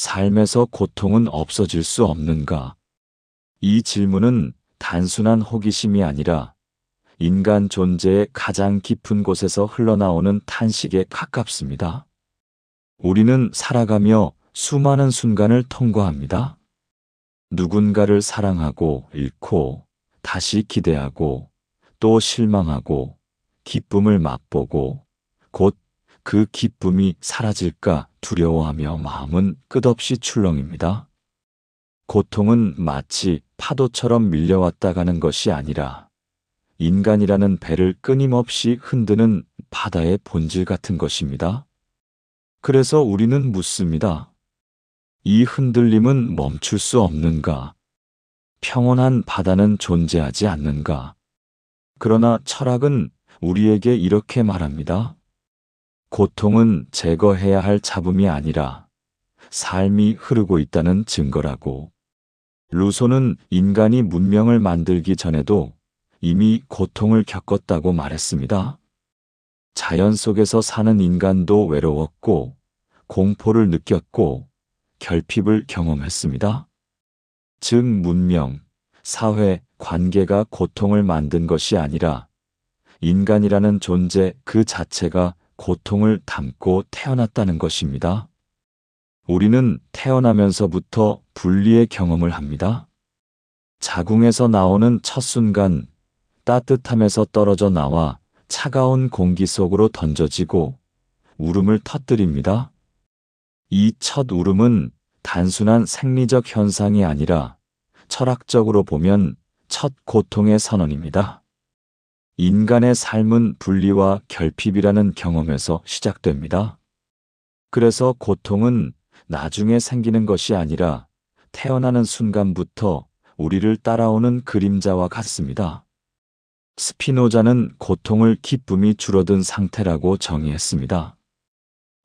삶에서 고통은 없어질 수 없는가? 이 질문은 단순한 호기심이 아니라 인간 존재의 가장 깊은 곳에서 흘러나오는 탄식에 가깝습니다. 우리는 살아가며 수많은 순간을 통과합니다. 누군가를 사랑하고 잃고, 다시 기대하고, 또 실망하고, 기쁨을 맛보고, 곧 그 기쁨이 사라질까 두려워하며 마음은 끝없이 출렁입니다. 고통은 마치 파도처럼 밀려왔다 가는 것이 아니라 인간이라는 배를 끊임없이 흔드는 바다의 본질 같은 것입니다. 그래서 우리는 묻습니다. 이 흔들림은 멈출 수 없는가? 평온한 바다는 존재하지 않는가? 그러나 철학은 우리에게 이렇게 말합니다. 고통은 제거해야 할 잡음이 아니라 삶이 흐르고 있다는 증거라고. 루소는 인간이 문명을 만들기 전에도 이미 고통을 겪었다고 말했습니다. 자연 속에서 사는 인간도 외로웠고, 공포를 느꼈고, 결핍을 경험했습니다. 즉, 문명, 사회, 관계가 고통을 만든 것이 아니라 인간이라는 존재 그 자체가 고통을 담고 태어났다는 것입니다. 우리는 태어나면서부터 분리의 경험을 합니다. 자궁에서 나오는 첫 순간 따뜻함에서 떨어져 나와 차가운 공기 속으로 던져지고 울음을 터뜨립니다. 이 첫 울음은 단순한 생리적 현상이 아니라 철학적으로 보면 첫 고통의 선언입니다. 인간의 삶은 분리와 결핍이라는 경험에서 시작됩니다. 그래서 고통은 나중에 생기는 것이 아니라 태어나는 순간부터 우리를 따라오는 그림자와 같습니다. 스피노자는 고통을 기쁨이 줄어든 상태라고 정의했습니다.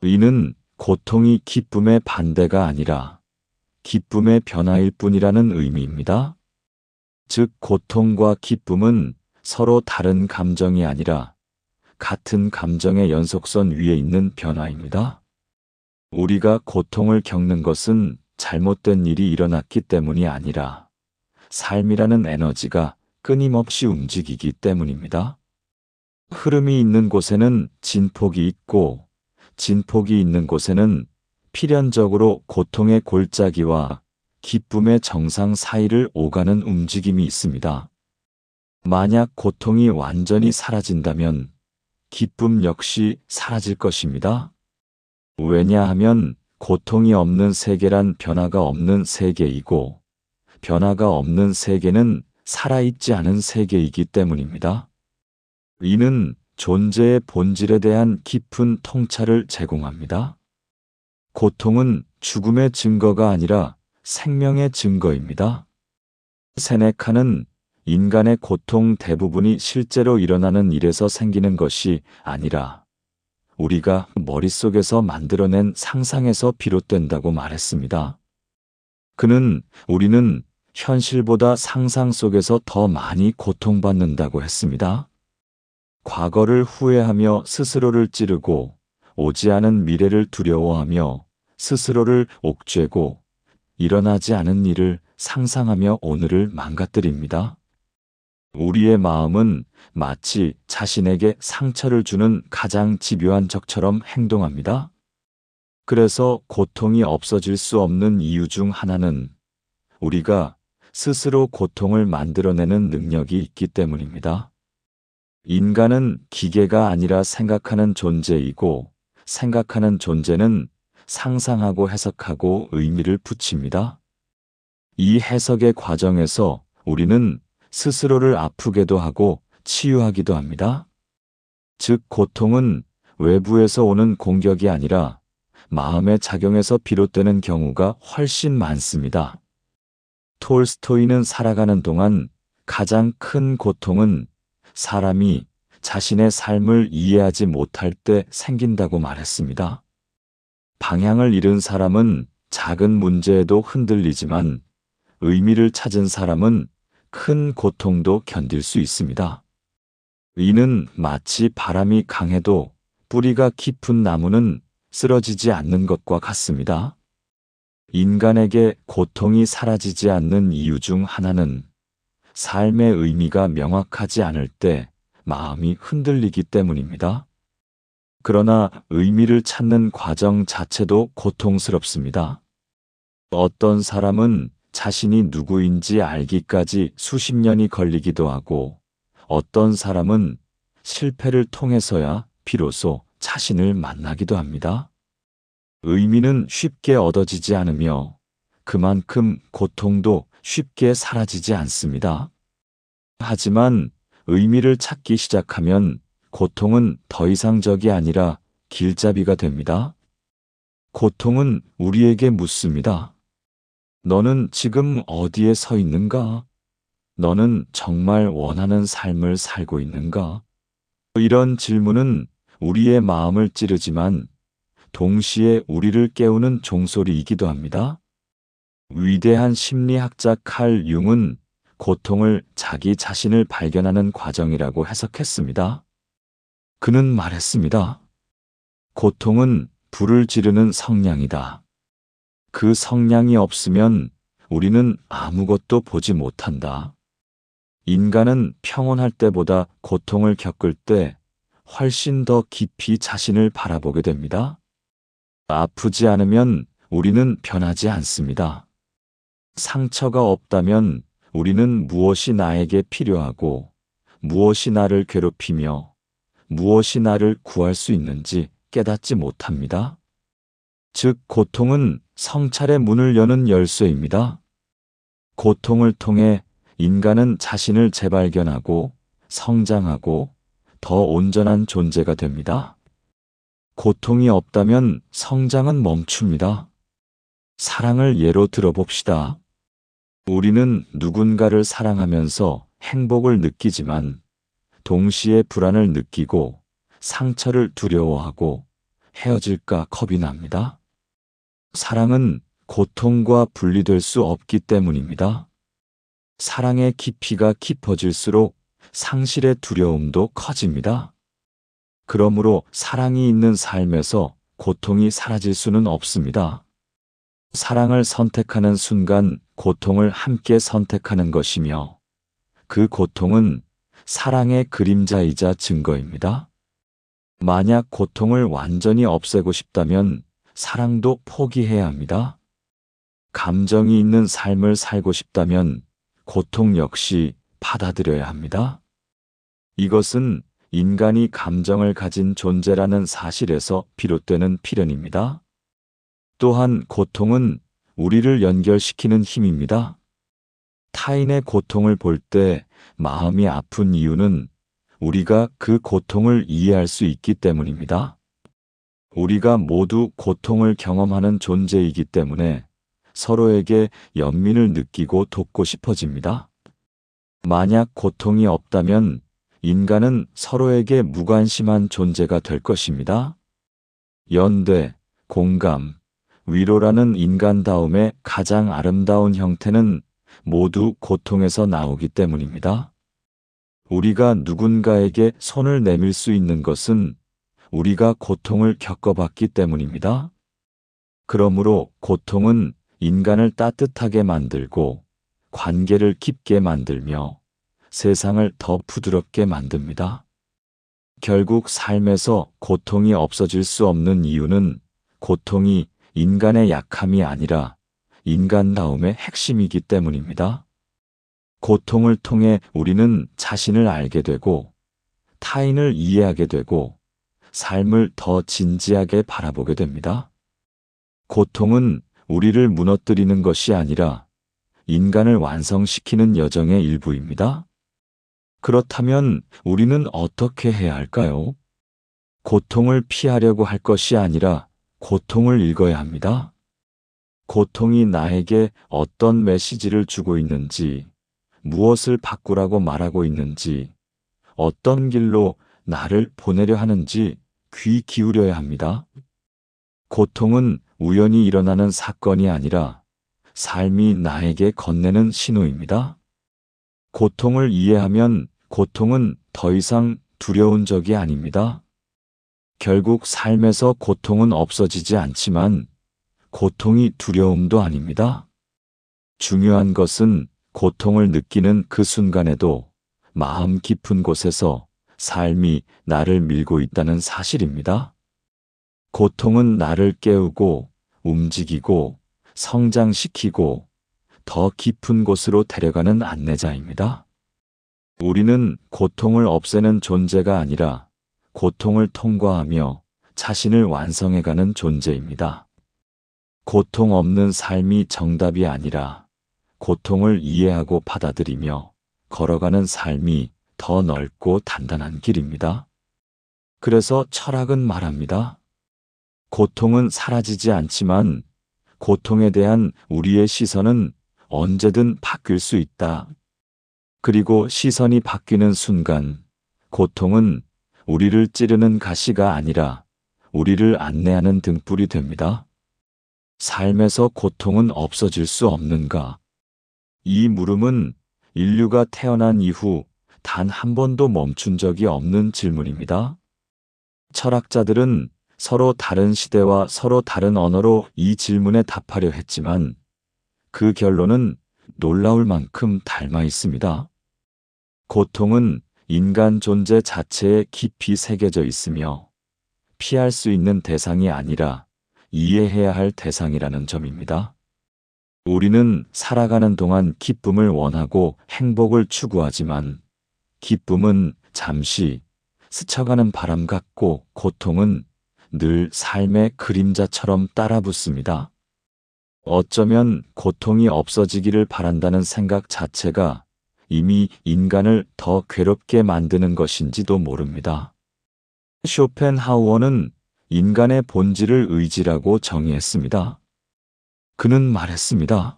이는 고통이 기쁨의 반대가 아니라 기쁨의 변화일 뿐이라는 의미입니다. 즉, 고통과 기쁨은 서로 다른 감정이 아니라 같은 감정의 연속선 위에 있는 변화입니다. 우리가 고통을 겪는 것은 잘못된 일이 일어났기 때문이 아니라 삶이라는 에너지가 끊임없이 움직이기 때문입니다. 흐름이 있는 곳에는 진폭이 있고, 진폭이 있는 곳에는 필연적으로 고통의 골짜기와 기쁨의 정상 사이를 오가는 움직임이 있습니다. 만약 고통이 완전히 사라진다면 기쁨 역시 사라질 것입니다. 왜냐하면 고통이 없는 세계란 변화가 없는 세계이고, 변화가 없는 세계는 살아있지 않은 세계이기 때문입니다. 이는 존재의 본질에 대한 깊은 통찰을 제공합니다. 고통은 죽음의 증거가 아니라 생명의 증거입니다. 세네카는 인간의 고통 대부분이 실제로 일어나는 일에서 생기는 것이 아니라 우리가 머릿속에서 만들어낸 상상에서 비롯된다고 말했습니다. 그는 우리는 현실보다 상상 속에서 더 많이 고통받는다고 했습니다. 과거를 후회하며 스스로를 찌르고 오지 않은 미래를 두려워하며 스스로를 옥죄고 일어나지 않은 일을 상상하며 오늘을 망가뜨립니다. 우리의 마음은 마치 자신에게 상처를 주는 가장 집요한 적처럼 행동합니다. 그래서 고통이 없어질 수 없는 이유 중 하나는 우리가 스스로 고통을 만들어내는 능력이 있기 때문입니다. 인간은 기계가 아니라 생각하는 존재이고, 생각하는 존재는 상상하고 해석하고 의미를 붙입니다. 이 해석의 과정에서 우리는 스스로를 아프게도 하고 치유하기도 합니다. 즉, 고통은 외부에서 오는 공격이 아니라 마음의 작용에서 비롯되는 경우가 훨씬 많습니다. 톨스토이는 살아가는 동안 가장 큰 고통은 사람이 자신의 삶을 이해하지 못할 때 생긴다고 말했습니다. 방향을 잃은 사람은 작은 문제에도 흔들리지만 의미를 찾은 사람은 큰 고통도 견딜 수 있습니다. 이는 마치 바람이 강해도 뿌리가 깊은 나무는 쓰러지지 않는 것과 같습니다. 인간에게 고통이 사라지지 않는 이유 중 하나는 삶의 의미가 명확하지 않을 때 마음이 흔들리기 때문입니다. 그러나 의미를 찾는 과정 자체도 고통스럽습니다. 어떤 사람은 자신이 누구인지 알기까지 수십 년이 걸리기도 하고, 어떤 사람은 실패를 통해서야 비로소 자신을 만나기도 합니다. 의미는 쉽게 얻어지지 않으며 그만큼 고통도 쉽게 사라지지 않습니다. 하지만 의미를 찾기 시작하면 고통은 더 이상 적이 아니라 길잡이가 됩니다. 고통은 우리에게 묻습니다. 너는 지금 어디에 서 있는가? 너는 정말 원하는 삶을 살고 있는가? 이런 질문은 우리의 마음을 찌르지만 동시에 우리를 깨우는 종소리이기도 합니다. 위대한 심리학자 칼 융은 고통을 자기 자신을 발견하는 과정이라고 해석했습니다. 그는 말했습니다. 고통은 불을 지르는 성냥이다. 그 성냥이 없으면 우리는 아무것도 보지 못한다. 인간은 평온할 때보다 고통을 겪을 때 훨씬 더 깊이 자신을 바라보게 됩니다. 아프지 않으면 우리는 변하지 않습니다. 상처가 없다면 우리는 무엇이 나에게 필요하고 무엇이 나를 괴롭히며 무엇이 나를 구할 수 있는지 깨닫지 못합니다. 즉, 고통은 성찰의 문을 여는 열쇠입니다. 고통을 통해 인간은 자신을 재발견하고 성장하고 더 온전한 존재가 됩니다. 고통이 없다면 성장은 멈춥니다. 사랑을 예로 들어봅시다. 우리는 누군가를 사랑하면서 행복을 느끼지만 동시에 불안을 느끼고 상처를 두려워하고 헤어질까 겁이 납니다. 사랑은 고통과 분리될 수 없기 때문입니다. 사랑의 깊이가 깊어질수록 상실의 두려움도 커집니다. 그러므로 사랑이 있는 삶에서 고통이 사라질 수는 없습니다. 사랑을 선택하는 순간 고통을 함께 선택하는 것이며 그 고통은 사랑의 그림자이자 증거입니다. 만약 고통을 완전히 없애고 싶다면 사랑도 포기해야 합니다. 감정이 있는 삶을 살고 싶다면 고통 역시 받아들여야 합니다. 이것은 인간이 감정을 가진 존재라는 사실에서 비롯되는 필연입니다. 또한 고통은 우리를 연결시키는 힘입니다. 타인의 고통을 볼 때 마음이 아픈 이유는 우리가 그 고통을 이해할 수 있기 때문입니다. 우리가 모두 고통을 경험하는 존재이기 때문에 서로에게 연민을 느끼고 돕고 싶어집니다. 만약 고통이 없다면 인간은 서로에게 무관심한 존재가 될 것입니다. 연대, 공감, 위로라는 인간다움의 가장 아름다운 형태는 모두 고통에서 나오기 때문입니다. 우리가 누군가에게 손을 내밀 수 있는 것은 우리가 고통을 겪어봤기 때문입니다. 그러므로 고통은 인간을 따뜻하게 만들고 관계를 깊게 만들며 세상을 더 부드럽게 만듭니다. 결국 삶에서 고통이 없어질 수 없는 이유는 고통이 인간의 약함이 아니라 인간다움의 핵심이기 때문입니다. 고통을 통해 우리는 자신을 알게 되고 타인을 이해하게 되고 삶을 더 진지하게 바라보게 됩니다. 고통은 우리를 무너뜨리는 것이 아니라 인간을 완성시키는 여정의 일부입니다. 그렇다면 우리는 어떻게 해야 할까요? 고통을 피하려고 할 것이 아니라 고통을 읽어야 합니다. 고통이 나에게 어떤 메시지를 주고 있는지, 무엇을 바꾸라고 말하고 있는지, 어떤 길로 나를 보내려 하는지 귀 기울여야 합니다. 고통은 우연히 일어나는 사건이 아니라 삶이 나에게 건네는 신호입니다. 고통을 이해하면 고통은 더 이상 두려운 적이 아닙니다. 결국 삶에서 고통은 없어지지 않지만 고통이 두려움도 아닙니다. 중요한 것은 고통을 느끼는 그 순간에도 마음 깊은 곳에서 삶이 나를 밀고 있다는 사실입니다. 고통은 나를 깨우고 움직이고 성장시키고 더 깊은 곳으로 데려가는 안내자입니다. 우리는 고통을 없애는 존재가 아니라 고통을 통과하며 자신을 완성해가는 존재입니다. 고통 없는 삶이 정답이 아니라 고통을 이해하고 받아들이며 걸어가는 삶이 더 넓고 단단한 길입니다. 그래서 철학은 말합니다. 고통은 사라지지 않지만 고통에 대한 우리의 시선은 언제든 바뀔 수 있다. 그리고 시선이 바뀌는 순간 고통은 우리를 찌르는 가시가 아니라 우리를 안내하는 등불이 됩니다. 삶에서 고통은 없어질 수 없는가? 이 물음은 인류가 태어난 이후 단 한 번도 멈춘 적이 없는 질문입니다. 철학자들은 서로 다른 시대와 서로 다른 언어로 이 질문에 답하려 했지만 그 결론은 놀라울 만큼 닮아 있습니다. 고통은 인간 존재 자체에 깊이 새겨져 있으며 피할 수 있는 대상이 아니라 이해해야 할 대상이라는 점입니다. 우리는 살아가는 동안 기쁨을 원하고 행복을 추구하지만 기쁨은 잠시 스쳐가는 바람 같고 고통은 늘 삶의 그림자처럼 따라붙습니다. 어쩌면 고통이 없어지기를 바란다는 생각 자체가 이미 인간을 더 괴롭게 만드는 것인지도 모릅니다. 쇼펜하우어는 인간의 본질을 의지라고 정의했습니다. 그는 말했습니다.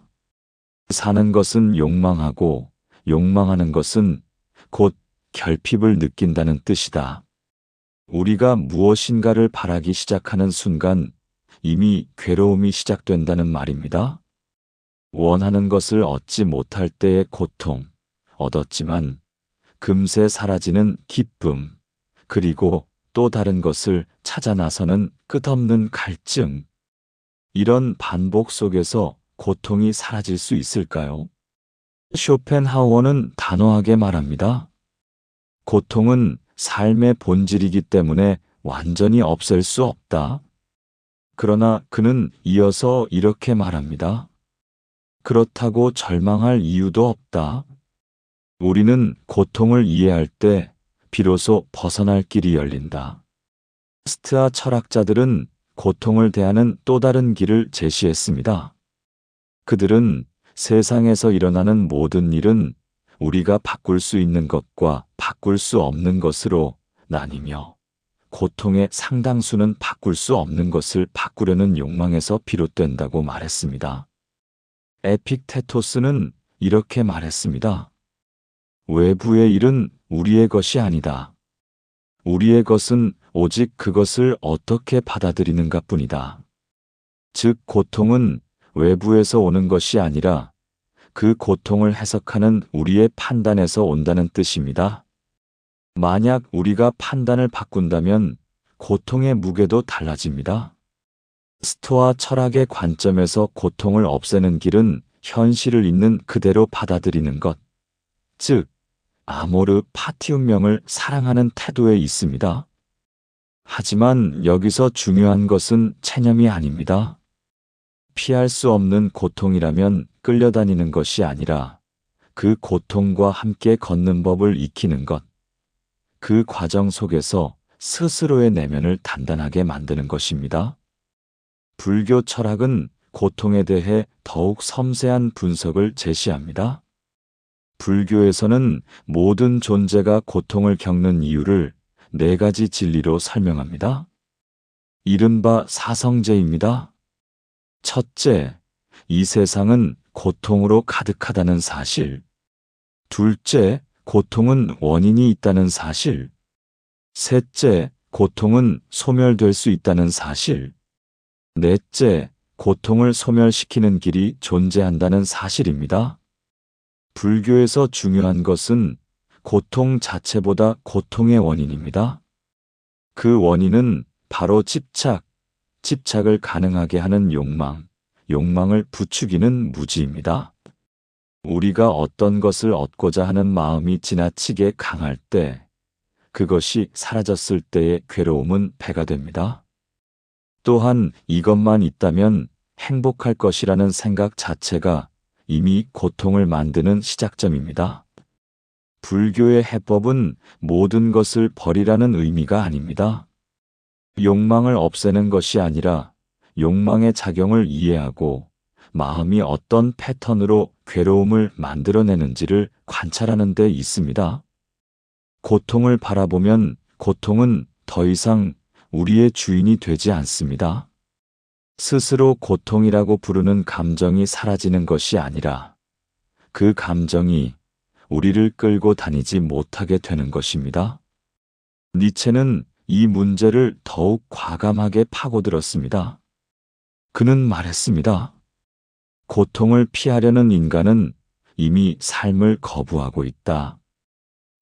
사는 것은 욕망하고 욕망하는 것은 곧 결핍을 느낀다는 뜻이다. 우리가 무엇인가를 바라기 시작하는 순간 이미 괴로움이 시작된다는 말입니다. 원하는 것을 얻지 못할 때의 고통, 얻었지만 금세 사라지는 기쁨, 그리고 또 다른 것을 찾아 나서는 끝없는 갈증. 이런 반복 속에서 고통이 사라질 수 있을까요? 쇼펜하우어는 단호하게 말합니다. 고통은 삶의 본질이기 때문에 완전히 없앨 수 없다. 그러나 그는 이어서 이렇게 말합니다. 그렇다고 절망할 이유도 없다. 우리는 고통을 이해할 때 비로소 벗어날 길이 열린다. 스트아 철학자들은 고통을 대하는 또 다른 길을 제시했습니다. 그들은 세상에서 일어나는 모든 일은 우리가 바꿀 수 있는 것과 바꿀 수 없는 것으로 나뉘며 고통의 상당수는 바꿀 수 없는 것을 바꾸려는 욕망에서 비롯된다고 말했습니다. 에픽테토스는 이렇게 말했습니다. 외부의 일은 우리의 것이 아니다. 우리의 것은 오직 그것을 어떻게 받아들이는가 뿐이다. 즉, 고통은 외부에서 오는 것이 아니라 그 고통을 해석하는 우리의 판단에서 온다는 뜻입니다. 만약 우리가 판단을 바꾼다면 고통의 무게도 달라집니다. 스토아 철학의 관점에서 고통을 없애는 길은 현실을 있는 그대로 받아들이는 것, 즉 아모르 파티 운명을 사랑하는 태도에 있습니다. 하지만 여기서 중요한 것은 체념이 아닙니다. 피할 수 없는 고통이라면 끌려다니는 것이 아니라 그 고통과 함께 걷는 법을 익히는 것, 그 과정 속에서 스스로의 내면을 단단하게 만드는 것입니다. 불교 철학은 고통에 대해 더욱 섬세한 분석을 제시합니다. 불교에서는 모든 존재가 고통을 겪는 이유를 4가지 진리로 설명합니다. 이른바 사성제입니다. 첫째, 이 세상은 고통으로 가득하다는 사실. 둘째, 고통은 원인이 있다는 사실. 셋째, 고통은 소멸될 수 있다는 사실. 넷째, 고통을 소멸시키는 길이 존재한다는 사실입니다. 불교에서 중요한 것은 고통 자체보다 고통의 원인입니다. 그 원인은 바로 집착, 집착을 가능하게 하는 욕망, 욕망을 부추기는 무지입니다. 우리가 어떤 것을 얻고자 하는 마음이 지나치게 강할 때, 그것이 사라졌을 때의 괴로움은 배가 됩니다. 또한 이것만 있다면 행복할 것이라는 생각 자체가 이미 고통을 만드는 시작점입니다. 불교의 해법은 모든 것을 버리라는 의미가 아닙니다. 욕망을 없애는 것이 아니라 욕망의 작용을 이해하고 마음이 어떤 패턴으로 괴로움을 만들어내는지를 관찰하는 데 있습니다. 고통을 바라보면 고통은 더 이상 우리의 주인이 되지 않습니다. 스스로 고통이라고 부르는 감정이 사라지는 것이 아니라 그 감정이 우리를 끌고 다니지 못하게 되는 것입니다. 니체는 이 문제를 더욱 과감하게 파고들었습니다. 그는 말했습니다. 고통을 피하려는 인간은 이미 삶을 거부하고 있다.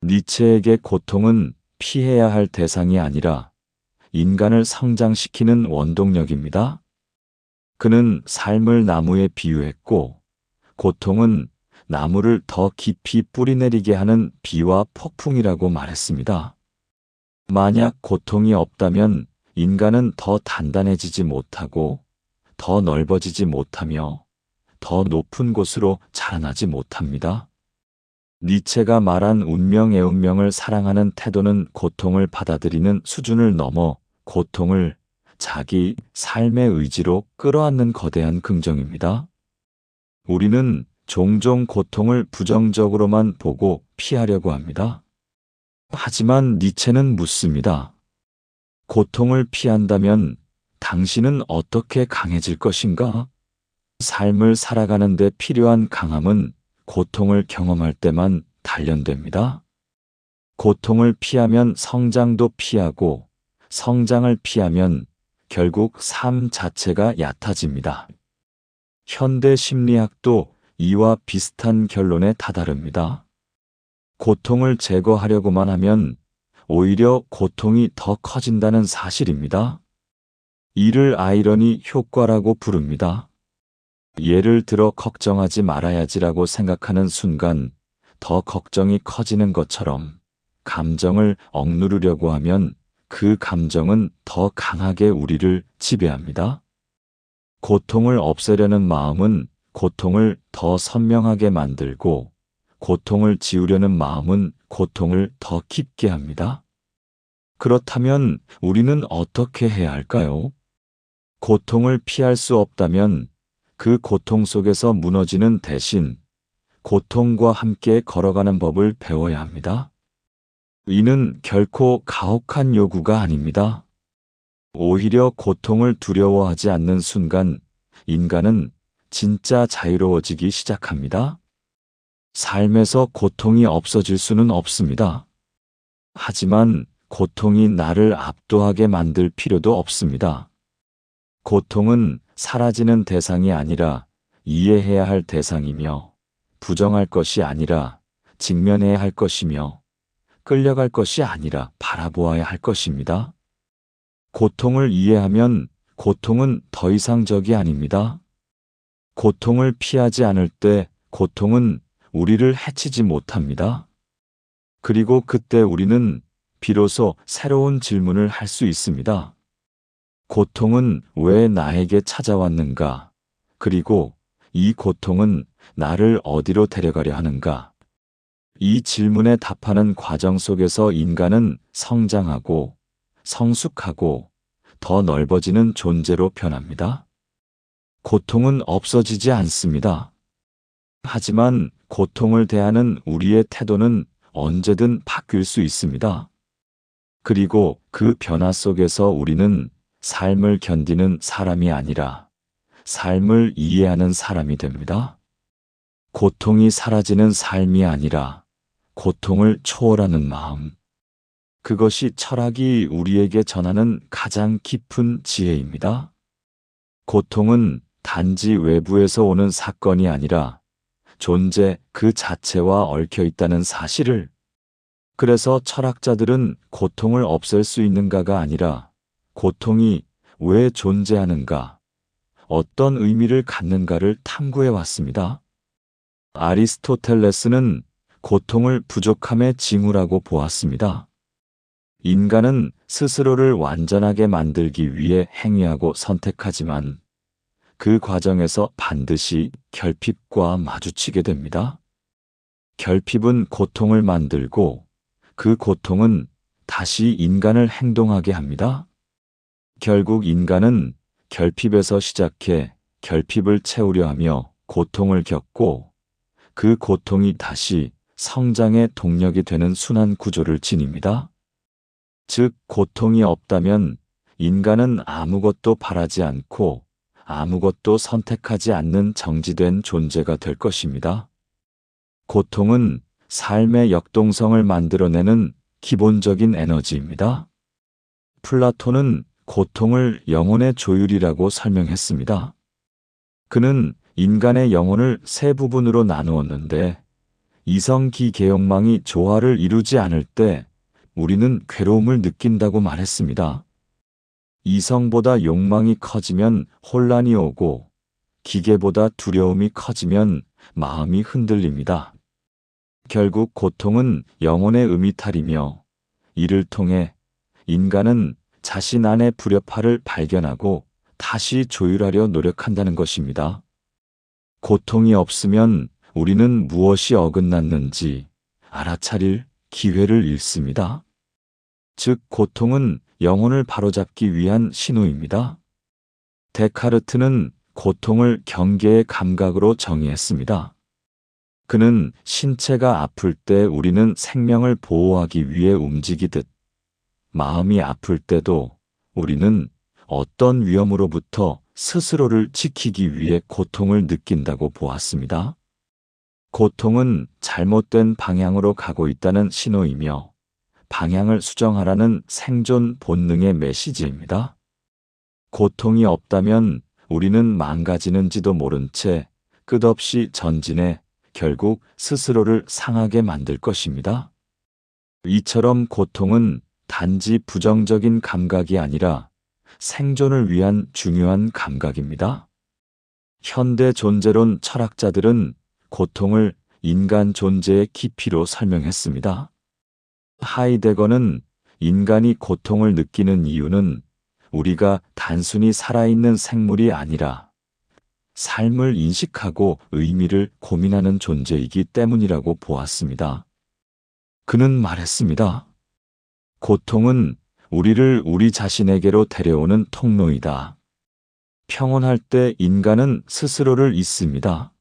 니체에게 고통은 피해야 할 대상이 아니라 인간을 성장시키는 원동력입니다. 그는 삶을 나무에 비유했고, 고통은 나무를 더 깊이 뿌리내리게 하는 비와 폭풍이라고 말했습니다. 만약 고통이 없다면 인간은 더 단단해지지 못하고, 더 넓어지지 못하며, 더 높은 곳으로 자라나지 못합니다. 니체가 말한 운명의 사랑하는 태도는 고통을 받아들이는 수준을 넘어 고통을 자기 삶의 의지로 끌어안는 거대한 긍정입니다. 우리는 종종 고통을 부정적으로만 보고 피하려고 합니다. 하지만 니체는 묻습니다. 고통을 피한다면 당신은 어떻게 강해질 것인가? 삶을 살아가는 데 필요한 강함은 고통을 경험할 때만 단련됩니다. 고통을 피하면 성장도 피하고, 성장을 피하면 결국 삶 자체가 얕아집니다. 현대 심리학도 이와 비슷한 결론에 다다릅니다. 고통을 제거하려고만 하면 오히려 고통이 더 커진다는 사실입니다. 이를 아이러니 효과라고 부릅니다. 예를 들어 걱정하지 말아야지라고 생각하는 순간 더 걱정이 커지는 것처럼 감정을 억누르려고 하면 그 감정은 더 강하게 우리를 지배합니다. 고통을 없애려는 마음은 고통을 더 선명하게 만들고, 고통을 지우려는 마음은 고통을 더 깊게 합니다. 그렇다면 우리는 어떻게 해야 할까요? 고통을 피할 수 없다면 그 고통 속에서 무너지는 대신 고통과 함께 걸어가는 법을 배워야 합니다. 이는 결코 가혹한 요구가 아닙니다. 오히려 고통을 두려워하지 않는 순간 인간은 진짜 자유로워지기 시작합니다. 삶에서 고통이 없어질 수는 없습니다. 하지만 고통이 나를 압도하게 만들 필요도 없습니다. 고통은 사라지는 대상이 아니라 이해해야 할 대상이며, 부정할 것이 아니라 직면해야 할 것이며, 끌려갈 것이 아니라 바라보아야 할 것입니다. 고통을 이해하면 고통은 더 이상 적이 아닙니다. 고통을 피하지 않을 때 고통은 우리를 해치지 못합니다. 그리고 그때 우리는 비로소 새로운 질문을 할 수 있습니다. 고통은 왜 나에게 찾아왔는가? 그리고 이 고통은 나를 어디로 데려가려 하는가? 이 질문에 답하는 과정 속에서 인간은 성장하고 성숙하고 더 넓어지는 존재로 변합니다. 고통은 없어지지 않습니다. 하지만 고통을 대하는 우리의 태도는 언제든 바뀔 수 있습니다. 그리고 그 변화 속에서 우리는 삶을 견디는 사람이 아니라 삶을 이해하는 사람이 됩니다. 고통이 사라지는 삶이 아니라 고통을 초월하는 마음. 그것이 철학이 우리에게 전하는 가장 깊은 지혜입니다. 고통은 단지 외부에서 오는 사건이 아니라 존재 그 자체와 얽혀 있다는 사실을, 그래서 철학자들은 고통을 없앨 수 있는가가 아니라 고통이 왜 존재하는가, 어떤 의미를 갖는가를 탐구해 왔습니다. 아리스토텔레스는 고통을 부족함의 징후라고 보았습니다. 인간은 스스로를 완전하게 만들기 위해 행위하고 선택하지만 그 과정에서 반드시 결핍과 마주치게 됩니다. 결핍은 고통을 만들고 그 고통은 다시 인간을 행동하게 합니다. 결국 인간은 결핍에서 시작해 결핍을 채우려 하며 고통을 겪고 그 고통이 다시 성장의 동력이 되는 순환 구조를 지닙니다. 즉, 고통이 없다면 인간은 아무것도 바라지 않고 아무것도 선택하지 않는 정지된 존재가 될 것입니다. 고통은 삶의 역동성을 만들어내는 기본적인 에너지입니다. 플라톤은 고통을 영혼의 조율이라고 설명했습니다. 그는 인간의 영혼을 세 부분으로 나누었는데 이성기계욕망이 조화를 이루지 않을 때 우리는 괴로움을 느낀다고 말했습니다. 이성보다 욕망이 커지면 혼란이 오고 기계보다 두려움이 커지면 마음이 흔들립니다. 결국 고통은 영혼의 음이탈이며 이를 통해 인간은 자신 안의 불협화를 발견하고 다시 조율하려 노력한다는 것입니다. 고통이 없으면 우리는 무엇이 어긋났는지 알아차릴 기회를 잃습니다. 즉, 고통은 영혼을 바로잡기 위한 신호입니다. 데카르트는 고통을 경계의 감각으로 정의했습니다. 그는 신체가 아플 때 우리는 생명을 보호하기 위해 움직이듯 마음이 아플 때도 우리는 어떤 위험으로부터 스스로를 지키기 위해 고통을 느낀다고 보았습니다. 고통은 잘못된 방향으로 가고 있다는 신호이며 방향을 수정하라는 생존 본능의 메시지입니다. 고통이 없다면 우리는 망가지는지도 모른 채 끝없이 전진해 결국 스스로를 상하게 만들 것입니다. 이처럼 고통은 단지 부정적인 감각이 아니라 생존을 위한 중요한 감각입니다. 현대 존재론 철학자들은 고통을 인간 존재의 깊이로 설명했습니다. 하이데거는 인간이 고통을 느끼는 이유는 우리가 단순히 살아있는 생물이 아니라 삶을 인식하고 의미를 고민하는 존재이기 때문이라고 보았습니다. 그는 말했습니다. 고통은 우리를 우리 자신에게로 데려오는 통로이다. 평온할 때 인간은 스스로를 잊습니다.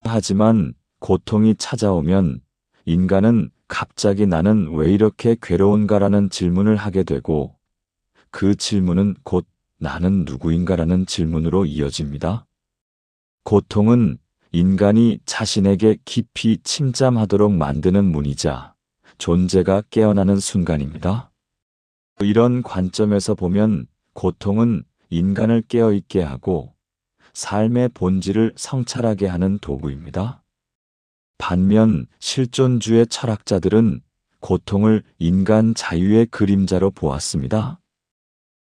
하지만 고통이 찾아오면 인간은 갑자기 나는 왜 이렇게 괴로운가라는 질문을 하게 되고 그 질문은 곧 나는 누구인가라는 질문으로 이어집니다. 고통은 인간이 자신에게 깊이 침잠하도록 만드는 문이자 존재가 깨어나는 순간입니다. 이런 관점에서 보면 고통은 인간을 깨어있게 하고 삶의 본질을 성찰하게 하는 도구입니다. 반면 실존주의 철학자들은 고통을 인간 자유의 그림자로 보았습니다.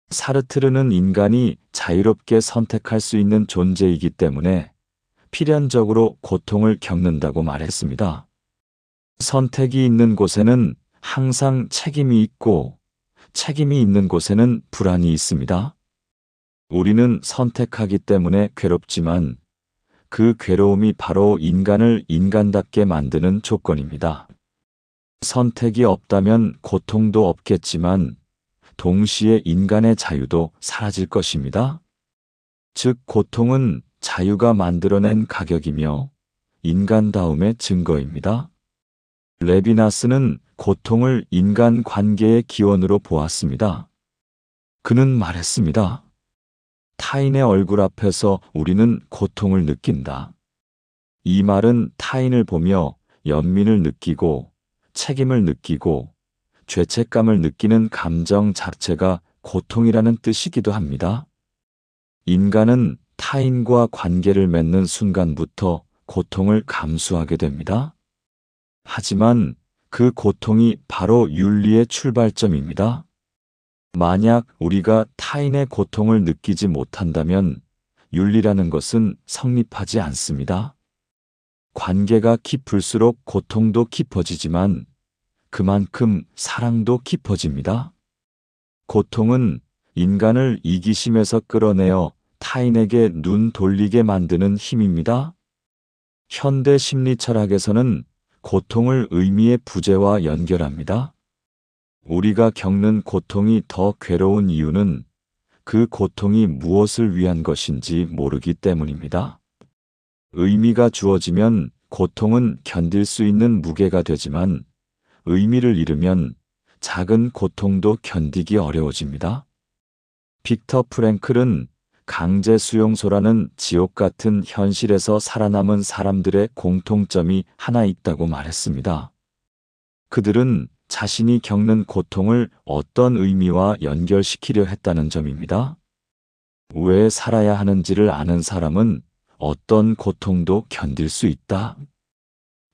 사르트르는 인간이 자유롭게 선택할 수 있는 존재이기 때문에 필연적으로 고통을 겪는다고 말했습니다. 선택이 있는 곳에는 항상 책임이 있고 책임이 있는 곳에는 불안이 있습니다. 우리는 선택하기 때문에 괴롭지만 그 괴로움이 바로 인간을 인간답게 만드는 조건입니다. 선택이 없다면 고통도 없겠지만 동시에 인간의 자유도 사라질 것입니다. 즉, 고통은 자유가 만들어낸 가격이며 인간다움의 증거입니다. 레비나스는 고통을 인간 관계의 기원으로 보았습니다. 그는 말했습니다. 타인의 얼굴 앞에서 우리는 고통을 느낀다. 이 말은 타인을 보며 연민을 느끼고 책임을 느끼고 죄책감을 느끼는 감정 자체가 고통이라는 뜻이기도 합니다. 인간은 타인과 관계를 맺는 순간부터 고통을 감수하게 됩니다. 하지만 그 고통이 바로 윤리의 출발점입니다. 만약 우리가 타인의 고통을 느끼지 못한다면 윤리라는 것은 성립하지 않습니다. 관계가 깊을수록 고통도 깊어지지만 그만큼 사랑도 깊어집니다. 고통은 인간을 이기심에서 끌어내어 타인에게 눈 돌리게 만드는 힘입니다. 현대 심리 철학에서는 고통을 의미의 부재와 연결합니다. 우리가 겪는 고통이 더 괴로운 이유는 그 고통이 무엇을 위한 것인지 모르기 때문입니다. 의미가 주어지면 고통은 견딜 수 있는 무게가 되지만 의미를 잃으면 작은 고통도 견디기 어려워집니다. 빅터 프랭클은 강제 수용소라는 지옥 같은 현실에서 살아남은 사람들의 공통점이 하나 있다고 말했습니다. 그들은 자신이 겪는 고통을 어떤 의미와 연결시키려 했다는 점입니다. 왜 살아야 하는지를 아는 사람은 어떤 고통도 견딜 수 있다.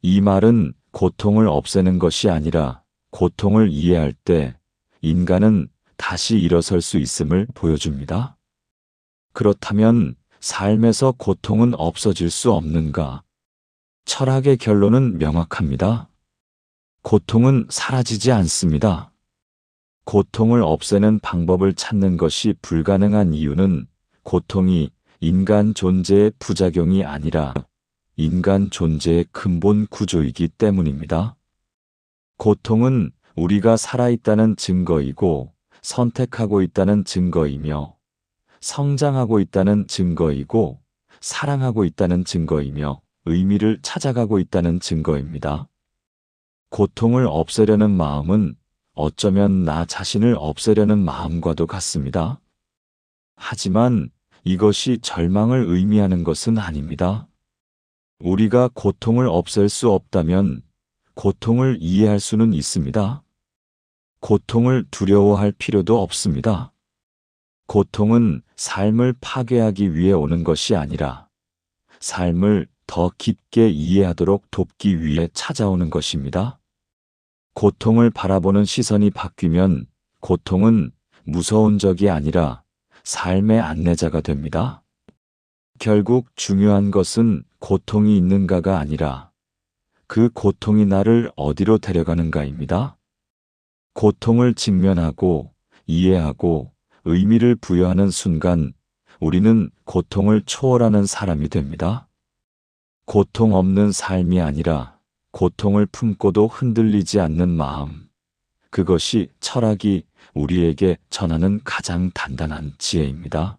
이 말은 고통을 없애는 것이 아니라 고통을 이해할 때 인간은 다시 일어설 수 있음을 보여줍니다. 그렇다면 삶에서 고통은 없어질 수 없는가? 철학의 결론은 명확합니다. 고통은 사라지지 않습니다. 고통을 없애는 방법을 찾는 것이 불가능한 이유는 고통이 인간 존재의 부작용이 아니라 인간 존재의 근본 구조이기 때문입니다. 고통은 우리가 살아있다는 증거이고 선택하고 있다는 증거이며 성장하고 있다는 증거이고 사랑하고 있다는 증거이며 의미를 찾아가고 있다는 증거입니다. 고통을 없애려는 마음은 어쩌면 나 자신을 없애려는 마음과도 같습니다. 하지만 이것이 절망을 의미하는 것은 아닙니다. 우리가 고통을 없앨 수 없다면 고통을 이해할 수는 있습니다. 고통을 두려워할 필요도 없습니다. 고통은 삶을 파괴하기 위해 오는 것이 아니라 삶을 더 깊게 이해하도록 돕기 위해 찾아오는 것입니다. 고통을 바라보는 시선이 바뀌면 고통은 무서운 적이 아니라 삶의 안내자가 됩니다. 결국 중요한 것은 고통이 있는가가 아니라 그 고통이 나를 어디로 데려가는가입니다. 고통을 직면하고 이해하고 의미를 부여하는 순간 우리는 고통을 초월하는 사람이 됩니다. 고통 없는 삶이 아니라 고통을 품고도 흔들리지 않는 마음. 그것이 철학이 우리에게 전하는 가장 단단한 지혜입니다.